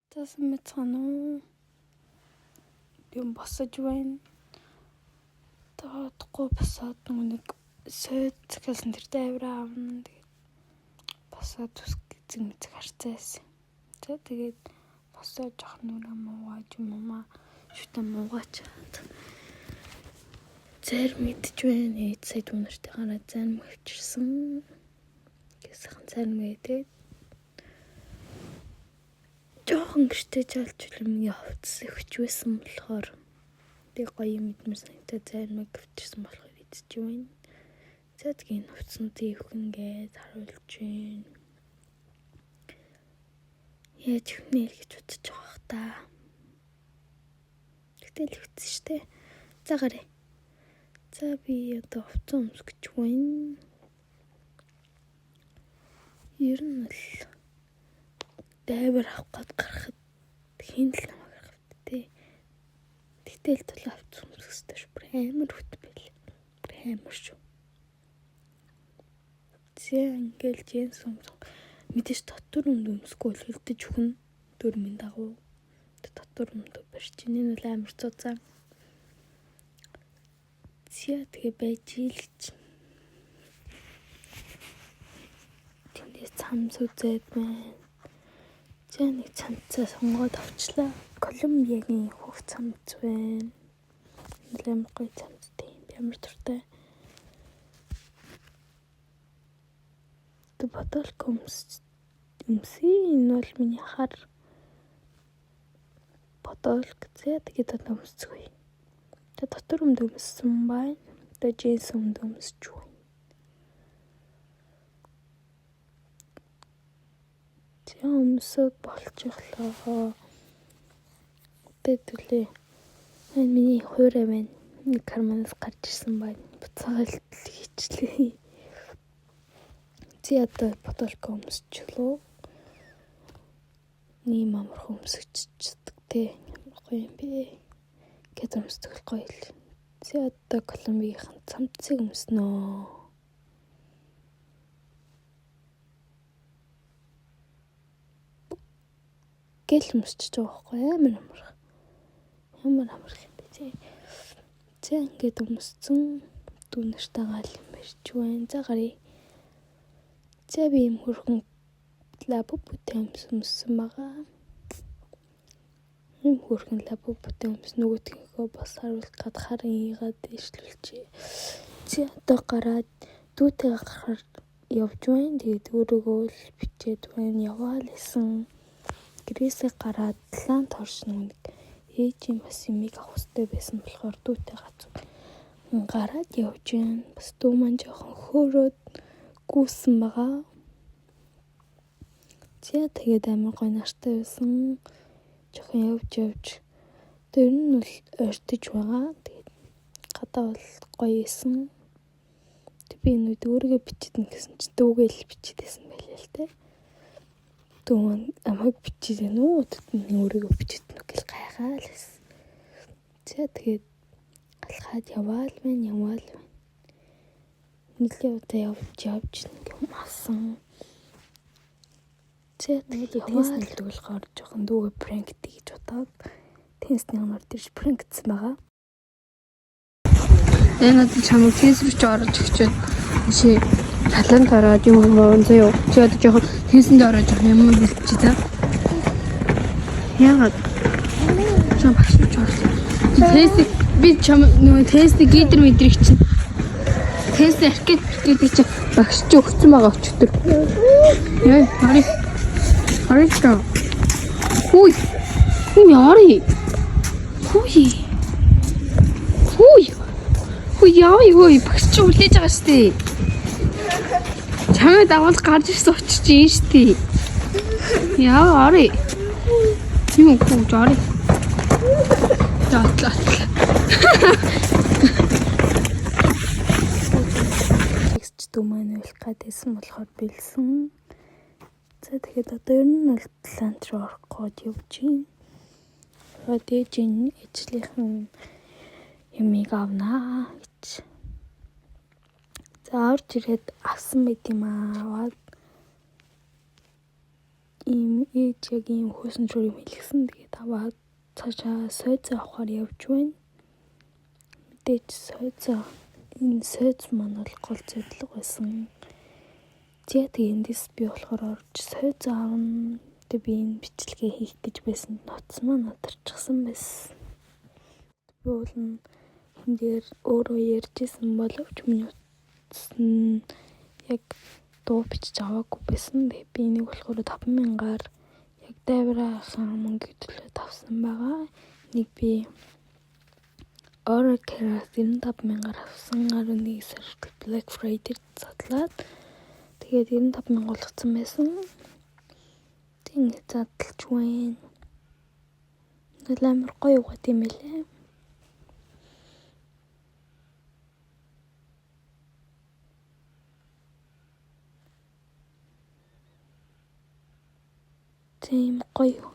Тасан мэцхан юм босож байна. Таахгүй босоод нэг сойд гэсэн тэр дайвраа авна. Тэгээд босоод зэмж харцаасан. Тэгээд босоод жоох нүрэ муугаач юмаа шүтэн муугаач. Зэр мэдж байна. Сая түнэртэй гараад зан мөвчирсэн. Гэсхэн зан мэдээ. Жохон гэртээ жолч юм явц өгчвэсэн болохоор тэг гоё мэдмэр санагдаад зан мөвчирсэн болохоор идэж байна. Тэгээд нуцнуудыг өвхөнгээд харуулж байна. Яаж хөвнө гэж бодож байгаа та. Тэгтэл хөвцөн штэ. За гараа. За би одоо хувцас өмсгөж байна. Ер нь л дайвар авах гээд гарахад хин л намайг гаргав тэ. Тэгтэл тулаа хувцас өмсгөстэй шүү. Амар хөтбөл. Амар шүү. Ингээл джинс өмсөх мэдээж дотор өмсөхгүй л хөлдөж өгнө. Дөрмийн дагуу дотор өмдөө барьж энэ нь амар цуцаа. Тэгээ байж ил гэж. Тэндээс цам сүзээд байна. Нэг цамцаа сонгоод авчлаа. Колумбиагийн хөх цамц байна. Нэлээд гоё цамцтай юм. Ямар туртай. Ботолк өмсөе. Энэ бол миний хар ботолк. Тэгээд одоо өмсцгөө. Тэгээд дотор өмссөн байна. Тэгээд джинс өмсч байна. Өмсөд болчихлоо. Тэгэлээ. Миний хуурай байна. Карманаас гарч ирсэн байна. Буцаагаал хийчлээ. Одоо ботолк өмсчлөө. Ийм амархан өмсөжчдөг те. Ямар гоё юм бэ. Гэт өмсдөг гоё л. Одоо Колумбийн цамцыг өмснөө. Гэл өмсч байгаа байхгүй амар юм бэ. Ингээд өмссөн дүүнэртэй гал юм барьж байна. За гарыг. Би юм хөрхөн лабубүтэй өмссөн байгаа. Юм хөрхөн лабубүтэй нөгөөдгөө бас харуулах гад харын ийгаад дэвшлүүлчихье. Одоо гараад дүүтэй гарахаар явж байна. Тэгээд өөрийгөө л бичээд байна. Яваал исэн. Гэрээсээ гараад талаант оршин нэг ээжийн бас юмыг авах хэрэгтэй байсан болохоор дүүтэй гацуу гараад явж байна. Бас дүү маань жоохон хөөрөөд гүйсэн байгаа. Тэгээд амар гоё нартай байсан. Жоохон явж. Тэр нь бол ойртож байгаа. Тэгээд гадаа бол гоё исэн. Би нүд өөрийгөө бичидэн гэсэн чи дүүгээл бичидсэн байлээ л те. Дүү маань амаг бичиж нүү өөрийгөө бичидэн гэл гайхаа л байсан. Тэгээд алхаад яваал байна. Нэлээд удаа явж ингээм асан. Тэгээд тенс нэлдэг болохоор жоохон дүүгээ пранк гэж бодоод тенсний оноор дэрж пранкцсан байгаа. Энэ одоо чамд тенс рүү ч орж өгчөөд чи талант ороод юм заяа. Чи одоо жоохон тенсэнд ороод юм бэлтчи та. Яагаад? Чам багш ч орлоо. Тенс би чам нөгөө тенсний гидер мэдрэг чинь. Тенсний аркет гэдэг чи багш ч өгсөн байгаа өчтөр. Яа, Аричка. Хүй. Яри. Хүй яа багч үлээж байгаа штэ. Чамд авал гарч ирсэн очиж ийн штэ. Яа ари. Юу хөөж ари. Татлаа. Текст дүүмэн үлэх гэдсэн болохоор бэлсэн. Тэгээд одоо ер нь бол талант руу орох гээд явж байна. Тэгээд ээжийн ээжлийнхэн юмыг авнаа гэж. Орж ирээд авсан байт юм аа. ийм ээж яг ийм хөөсөн шур юм хэлгсэн. Тэгээд аваад цаашаа сойц авахаар явж байна. Мэдээж энэ сойц маань бол гол зорилго байсан. Тэгээд эндээс би болохоор орж сойц аавна. Тэгээд би энэ бичлэгээ хийх гэж байсан. Ноц маань надарчихсан байсан. Би бол энэ дээр өөрөө ярьжсэн боловч миний утас нь яг дуу бичиж аваагүй байсан. Тэгээд би энийг болохоор 5,000-аар яг дайвраа мөнгө төлөө тавсан байгаа. Нэг би Oracle 95,000-аар авсан 11 сард Black Friday задлаад тэгээд 95,000 болгоцсон байсан. Тэгээд задлж байна. Амар гоё угаад юм элэ. Тийм гоё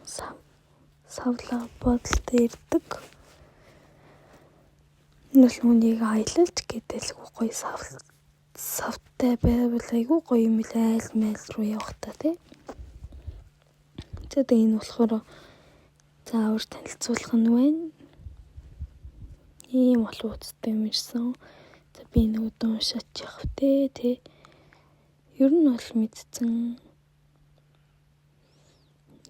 савлаа бодолтой ирдэг. Нүл хүнийг аялалч гэдэлгүй гоё савтай байвал айгүй гоё юм лээ. Айл майл руу явах та тий. Тэгээд энэ болохоор заавар танилцуулах нь байна. Ийм олон үстэй юм ирсэн. За би нэг удаа уншаач явах тий. Ер нь бол мэдсэн.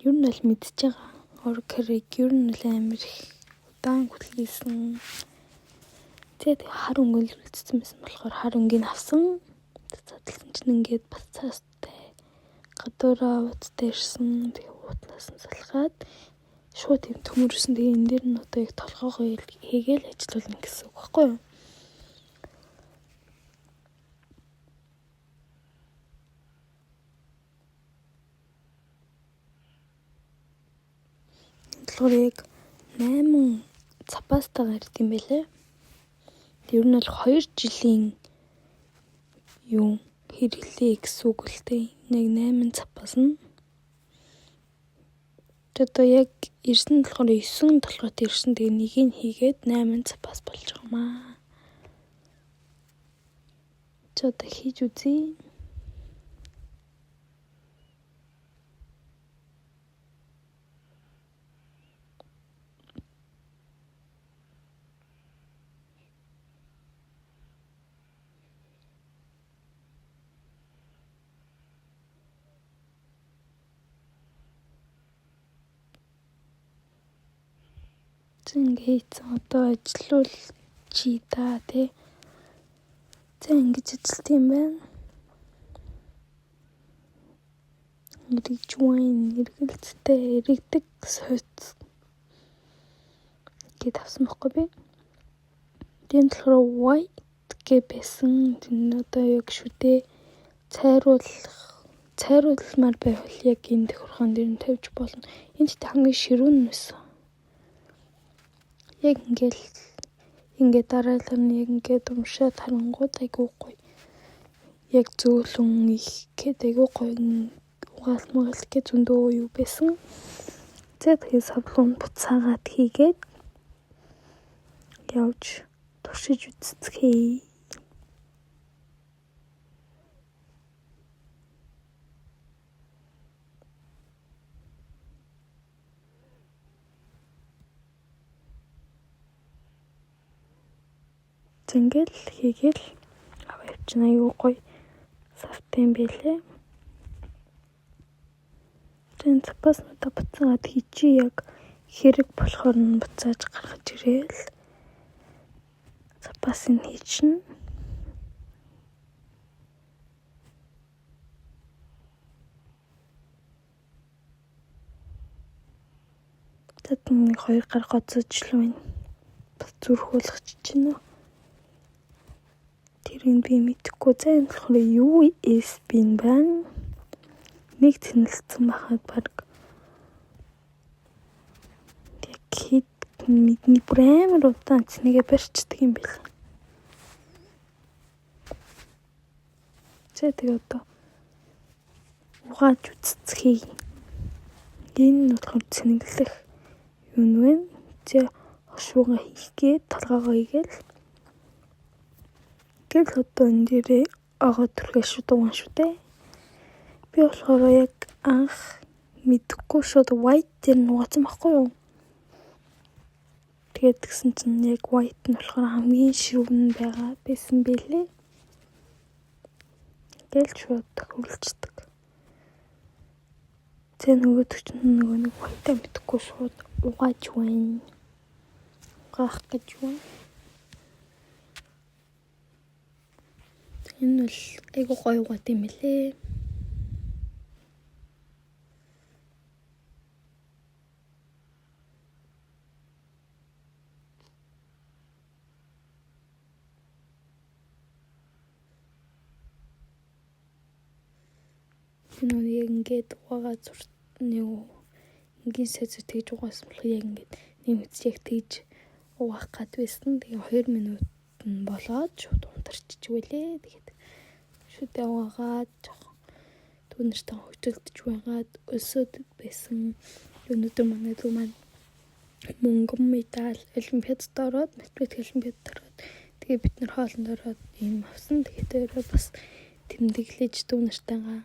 Ер нь бол мэдж байгаа. Oracle-ыг ер нь л амар их удаан хүлээсэн. Тэгээд хар өнгө л үлдсэн байсан болохоор хар өнгөний авсан. Задлсан чинь ингээд бас цаастай гадуураа ууттай ирсэн. Тэгээд уутнаас нь салхаад шууд юм төмөрсөн. Тэгээд энэ дээр нь одоо яг толгоогоо хийгээл ажиллуулна гэсэн үг байхгүй юу? Тэгэхээр яг 8 цапастагаар ирд юм байлээ. Ер нь бол 2 жилийн юм хэрэглээ гэсэн үг л дээ. Нэг 8 цапас нь. Одоо яг ирсэн болохоор 9 толгойд ирсэн. Тэгээ нэг нь хийгээд 8 цапас болж байгаамаа. Чи одоо хийж үзье. Ингээд одоо ажиллавал чи та тий. За ингэж ажилт юм байна. Эргэлцтэй эргэдэг сойц гээд авсан байхгүй би. Тэгээд болохоор white гэ байсан. Тэр одоо яг шүдээ цайруулмаар байвал яг энэ тохирхон дээр нь тавьж болно. Энд ч хамгийн ширүүн байсан. Яг ингээд дараалал нь яг ингээд умшаад харангууд айгүй гоё. Яг зөөлөн их гээд айгүй гоё угаалмал гээд зөндөө юу байсан. Тэгээд савлуун буцаагаад хийгээд явж туршиж үзцгээе. Ингээл хийгээл аваа явчихна. Аюу гоё савтай юм байлээ. Тэн цапаснуудаа буцаагаад хийчи яг хэрэг болохоор нь буцааж гаргаж ирээл цапасын хийчихнэ. Тэд нэг 2 гар гоцож л байна. Бас зүрхүүлэх чинь. Тэрийг би мэдэхгүй. За энэ болохоор USB нь байна. Нэг тэнэлсэн байхад баг яг хэд мэдний брэймэр удаан цэнийг барьцдаг юм бэл. Тэгээд одоо угааж үзцгээе. Энэ нь болохоор цэнэглэх юм байна. Хошуугаа хийгээд толгоогоо хийгээл. Тэгэл одоо энэ дээрээ агаа түрхээ шүдэн шүү дээ. Би болохоор яг анх мэдхгүй шууд white дээр нуугдсан байхгүй юу? Тэгээд тэгсэн чинь яг white нь болохоор хамгийн ширүүн байгаа байсан бэлээ. Гээл шууд тохируулцдаг. Тэ нөгөөдөг чинь нөгөө нэг white мэдхгүй шууд угааж байна. Угаах гэж байна. Энэ бол айгуу гоё угаад юм лээ. Нэг ингээд угаагаа нэг ингийн сэзүү тэгж угаасан болох яг ингээд нэмэгдэж яг тэгж угаах гад байсан. Тэгээ 2 минут нь болоод шууд унтарчиж байлээ. Тэгээд шууд угаагаад түүнэртээ хөвтөлдөж байгаад өсөд байсан. Өнөөдөр манай дүү маань мөнгөн медаль олимпиадад ороод, математик олимпиадад ороод тэгээ бид нар хоолнд ороод юм авсан. Тэгээд бас тэмдэглэж түүнэртэйгээ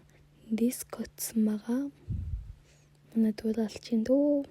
дискотсон байгаа. Манай дүү алчин дөө.